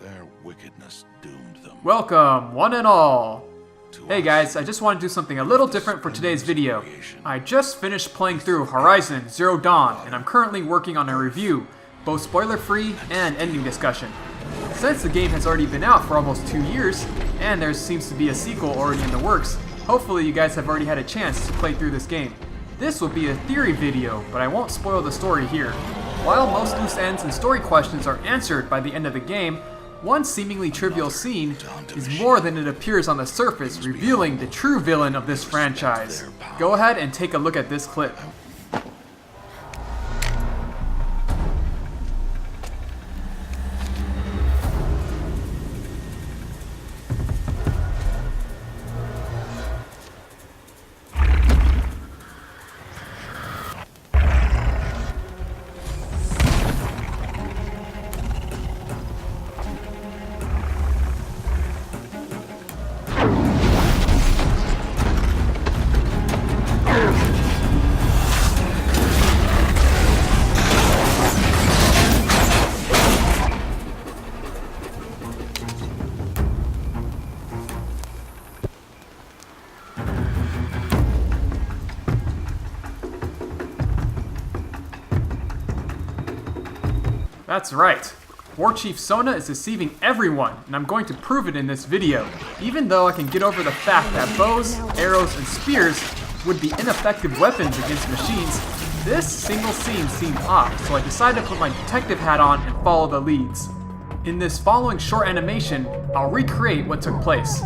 Their wickedness doomed them. Welcome, one and all! To Hey us, guys, I just want to do something a little different for today's video. I just finished playing through Horizon Zero Dawn, and I'm currently working on a review, both spoiler-free and ending discussion. Since the game has already been out for almost 2 years, and there seems to be a sequel already in the works, hopefully you guys have already had a chance to play through this game. This will be a theory video, but I won't spoil the story here. While most loose ends and story questions are answered by the end of the game, one seemingly trivial scene is more than it appears on the surface, revealing the true villain of this franchise. Go ahead and take a look at this clip. That's right. War Chief Sona is deceiving everyone, and I'm going to prove it in this video. Even though I can get over the fact that bows, arrows, and spears would be ineffective weapons against machines, this single scene seemed off, so I decided to put my detective hat on and follow the leads. In this following short animation, I'll recreate what took place.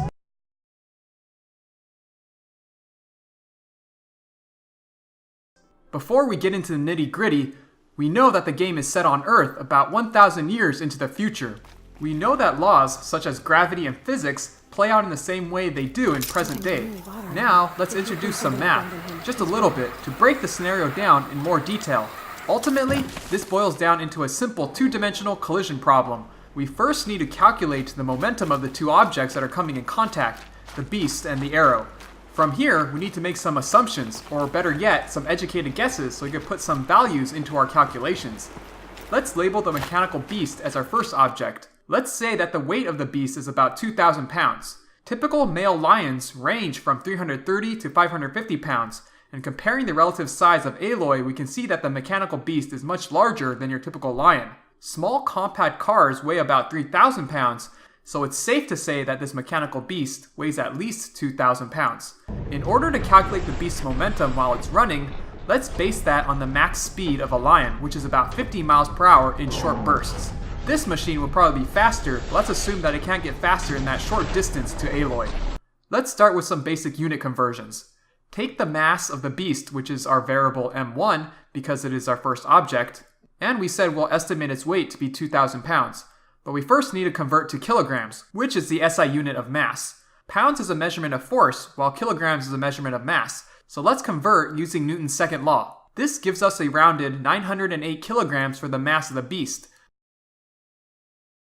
Before we get into the nitty-gritty, we know that the game is set on Earth about 1,000 years into the future. We know that laws, such as gravity and physics, play out in the same way they do in present day. Now, let's introduce some math, just a little bit, to break the scenario down in more detail. Ultimately, this boils down into a simple two-dimensional collision problem. We first need to calculate the momentum of the two objects that are coming in contact, the beast and the arrow. From here, we need to make some assumptions, or better yet, some educated guesses so we can put some values into our calculations. Let's label the mechanical beast as our first object. Let's say that the weight of the beast is about 2,000 pounds. Typical male lions range from 330 to 550 pounds, and comparing the relative size of Aloy, we can see that the mechanical beast is much larger than your typical lion. Small compact cars weigh about 3,000 pounds, so it's safe to say that this mechanical beast weighs at least 2,000 pounds. In order to calculate the beast's momentum while it's running, let's base that on the max speed of a lion, which is about 50 miles per hour in short bursts. This machine will probably be faster, but let's assume that it can't get faster in that short distance to Aloy. Let's start with some basic unit conversions. Take the mass of the beast, which is our variable m1, because it is our first object, and we said we'll estimate its weight to be 2,000 pounds. But we first need to convert to kilograms, which is the SI unit of mass. Pounds is a measurement of force, while kilograms is a measurement of mass. So let's convert using Newton's second law. This gives us a rounded 908 kilograms for the mass of the beast.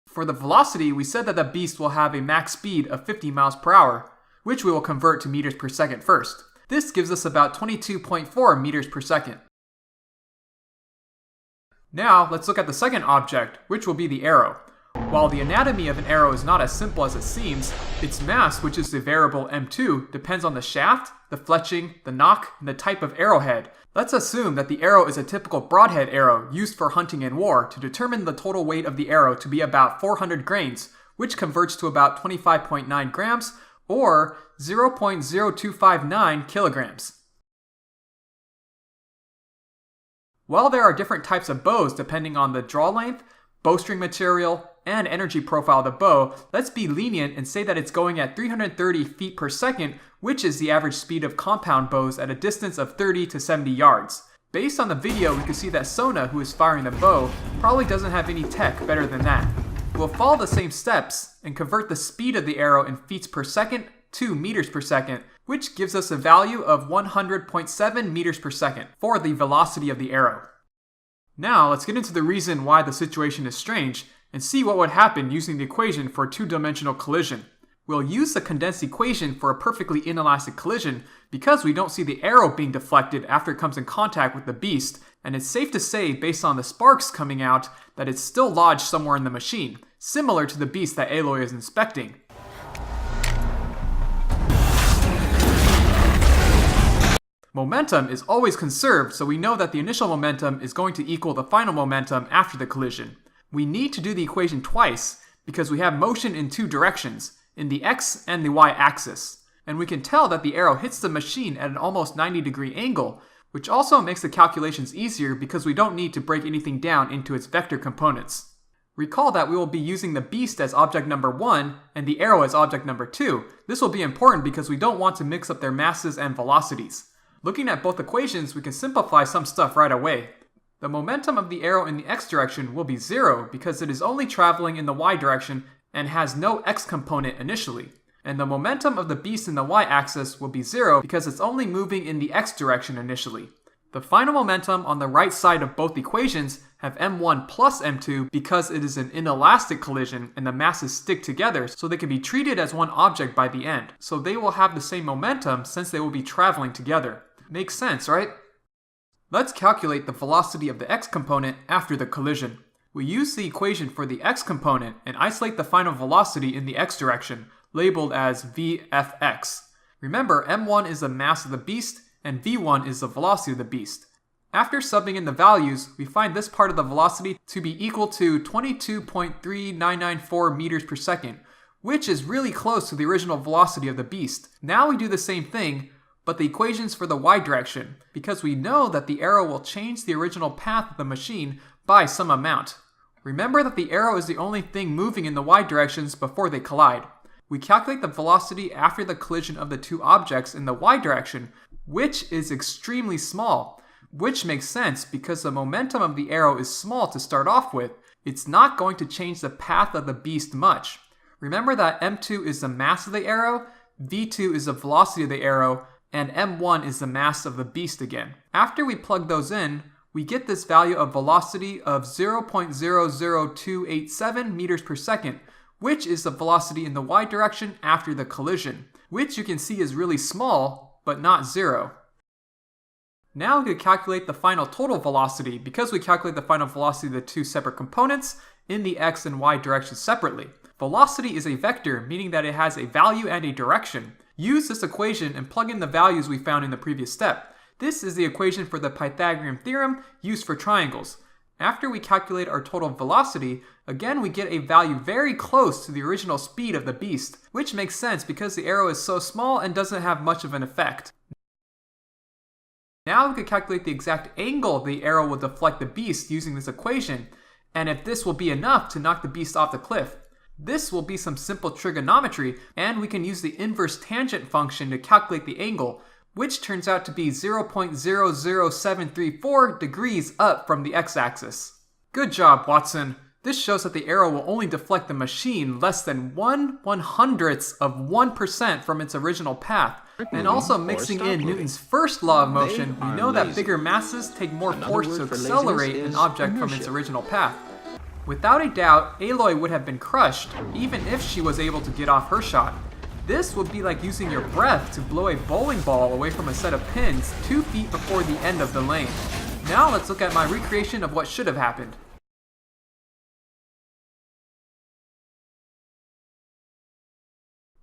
For the velocity, we said that the beast will have a max speed of 50 miles per hour, which we will convert to meters per second first. This gives us about 22.4 meters per second. Now, let's look at the second object, which will be the arrow. While the anatomy of an arrow is not as simple as it seems, its mass, which is the variable m2, depends on the shaft, the fletching, the nock, and the type of arrowhead. Let's assume that the arrow is a typical broadhead arrow used for hunting and war to determine the total weight of the arrow to be about 400 grains, which converts to about 25.9 grams, or 0.0259 kilograms. While there are different types of bows depending on the draw length, bowstring material, and energy profile of the bow, let's be lenient and say that it's going at 330 feet per second, which is the average speed of compound bows at a distance of 30 to 70 yards. Based on the video, we can see that Sona, who is firing the bow, probably doesn't have any tech better than that. We'll follow the same steps and convert the speed of the arrow in feet per second to meters per second, which gives us a value of 100.7 meters per second for the velocity of the arrow. Now, let's get into the reason why the situation is strange and see what would happen using the equation for a two-dimensional collision. We'll use the condensed equation for a perfectly inelastic collision because we don't see the arrow being deflected after it comes in contact with the beast, And it's safe to say, based on the sparks coming out, that it's still lodged somewhere in the machine, similar to the beast that Aloy is inspecting. Momentum is always conserved, so we know that the initial momentum is going to equal the final momentum after the collision. We need to do the equation twice, because we have motion in two directions, in the x and the y axis. And we can tell that the arrow hits the machine at an almost 90-degree angle, which also makes the calculations easier because we don't need to break anything down into its vector components. Recall that we will be using the beast as object number 1 and the arrow as object number 2. This will be important because we don't want to mix up their masses and velocities. Looking at both equations, we can simplify some stuff right away. The momentum of the arrow in the x direction will be 0 because it is only traveling in the y direction and has no x component initially. And the momentum of the beast in the y-axis will be 0 because it's only moving in the x direction initially. The final momentum on the right side of both equations have m1 plus m2 because it is an inelastic collision and the masses stick together so they can be treated as one object by the end. So they will have the same momentum since they will be traveling together. Makes sense, right? Let's calculate the velocity of the x component after the collision. We use the equation for the x component and isolate the final velocity in the x direction, labeled as Vfx. Remember, m1 is the mass of the beast, and v1 is the velocity of the beast. After subbing in the values, we find this part of the velocity to be equal to 22.3994 meters per second, which is really close to the original velocity of the beast. Now we do the same thing, but the equations for the y direction, because we know that the arrow will change the original path of the machine by some amount. Remember that the arrow is the only thing moving in the y directions before they collide. We calculate the velocity after the collision of the two objects in the y direction, which is extremely small, which makes sense because the momentum of the arrow is small to start off with. It's not going to change the path of the beast much. Remember that m2 is the mass of the arrow, v2 is the velocity of the arrow, and m1 is the mass of the beast again. After we plug those in, we get this value of velocity of 0.00287 meters per second, which is the velocity in the y direction after the collision, which you can see is really small, but not 0. Now we can calculate the final total velocity because we calculate the final velocity of the two separate components in the x and y directions separately. Velocity is a vector, meaning that it has a value and a direction. Use this equation and plug in the values we found in the previous step. This is the equation for the Pythagorean theorem used for triangles. After we calculate our total velocity, again we get a value very close to the original speed of the beast, which makes sense because the arrow is so small and doesn't have much of an effect. Now we can calculate the exact angle the arrow will deflect the beast using this equation, and if this will be enough to knock the beast off the cliff. This will be some simple trigonometry, and we can use the inverse tangent function to calculate the angle, which turns out to be 0.00734 degrees up from the x-axis. Good job, Watson. This shows that the arrow will only deflect the machine less than 1/100th of 1% from its original path. And also mixing in Newton's first law of motion, we know that bigger masses take more force to accelerate an object from its original path. Without a doubt, Aloy would have been crushed, even if she was able to get off her shot. This would be like using your breath to blow a bowling ball away from a set of pins 2 feet before the end of the lane. Now let's look at my recreation of what should have happened.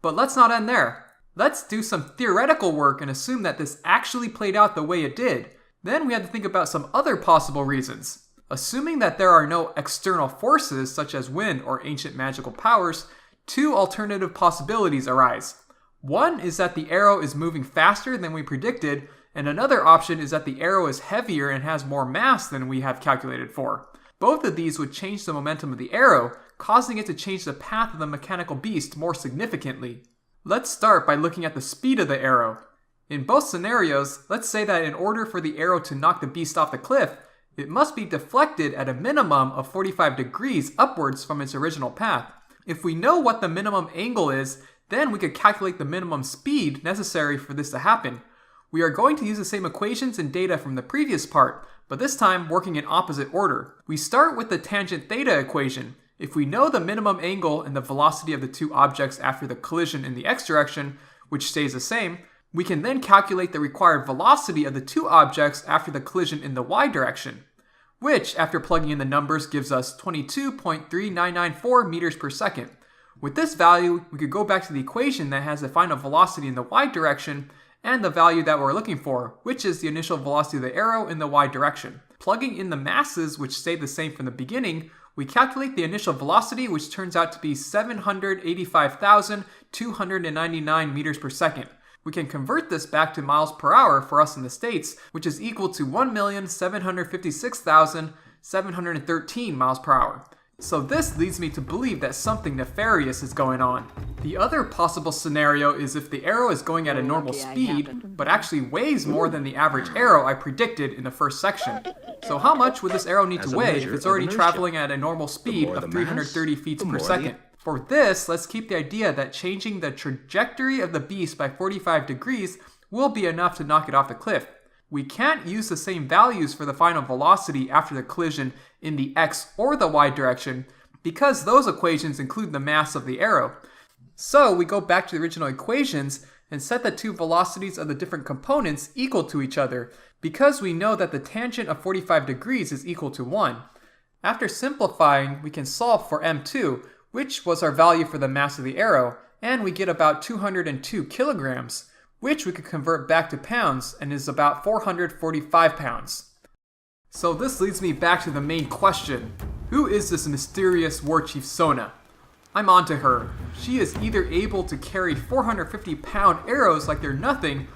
But let's not end there. Let's do some theoretical work and assume that this actually played out the way it did. Then we had to think about some other possible reasons. Assuming that there are no external forces such as wind or ancient magical powers, two alternative possibilities arise. One is that the arrow is moving faster than we predicted, and another option is that the arrow is heavier and has more mass than we have calculated for. Both of these would change the momentum of the arrow, causing it to change the path of the mechanical beast more significantly. Let's start by looking at the speed of the arrow. In both scenarios, let's say that in order for the arrow to knock the beast off the cliff, it must be deflected at a minimum of 45 degrees upwards from its original path. If we know what the minimum angle is, then we could calculate the minimum speed necessary for this to happen. We are going to use the same equations and data from the previous part, but this time working in opposite order. We start with the tangent theta equation. If we know the minimum angle and the velocity of the two objects after the collision in the x direction, which stays the same, We can then calculate the required velocity of the two objects after the collision in the y direction, which, after plugging in the numbers, gives us 22.3994 meters per second. With this value, we could go back to the equation that has the final velocity in the y direction and the value that we're looking for, which is the initial velocity of the arrow in the y direction. Plugging in the masses, which stayed the same from the beginning, we calculate the initial velocity, which turns out to be 785,299 meters per second. We can convert this back to miles per hour for us in the States, which is equal to 1,756,713 miles per hour. So this leads me to believe that something nefarious is going on. The other possible scenario is if the arrow is going at a normal speed, but actually weighs more than the average arrow I predicted in the first section. So how much would this arrow need to weigh if it's already traveling at a normal speed of 330 feet per second? For this, let's keep the idea that changing the trajectory of the beast by 45 degrees will be enough to knock it off the cliff. We can't use the same values for the final velocity after the collision in the x or the y direction because those equations include the mass of the arrow. So we go back to the original equations and set the two velocities of the different components equal to each other because we know that the tangent of 45 degrees is equal to 1. After simplifying, we can solve for m2, which was our value for the mass of the arrow, and we get about 202 kilograms, which we could convert back to pounds and is about 445 pounds. So this leads me back to the main question. Who is this mysterious war chief Sona? I'm onto her. She is either able to carry 450-pound arrows like they're nothing,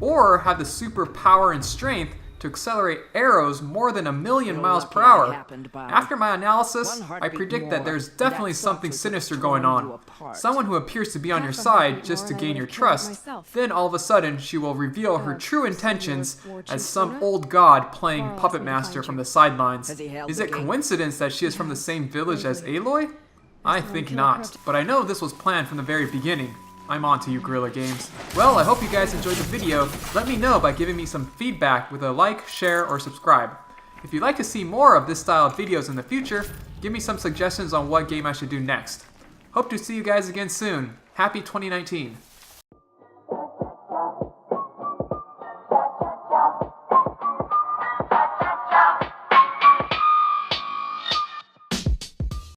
or have the super power and strength to accelerate arrows more than 1,000,000 miles per hour. After my analysis, I predict that there's definitely something sinister going on. Someone who appears to be on your side just to gain your trust. Then all of a sudden, she will reveal her true intentions as some old god playing puppet master from the sidelines. Is it coincidence that she is from the same village as Aloy? I think not, but I know this was planned from the very beginning. I'm on to you, Guerrilla Games. Well, I hope you guys enjoyed the video. Let me know by giving me some feedback with a like, share, or subscribe. If you'd like to see more of this style of videos in the future, give me some suggestions on what game I should do next. Hope to see you guys again soon. Happy 2019.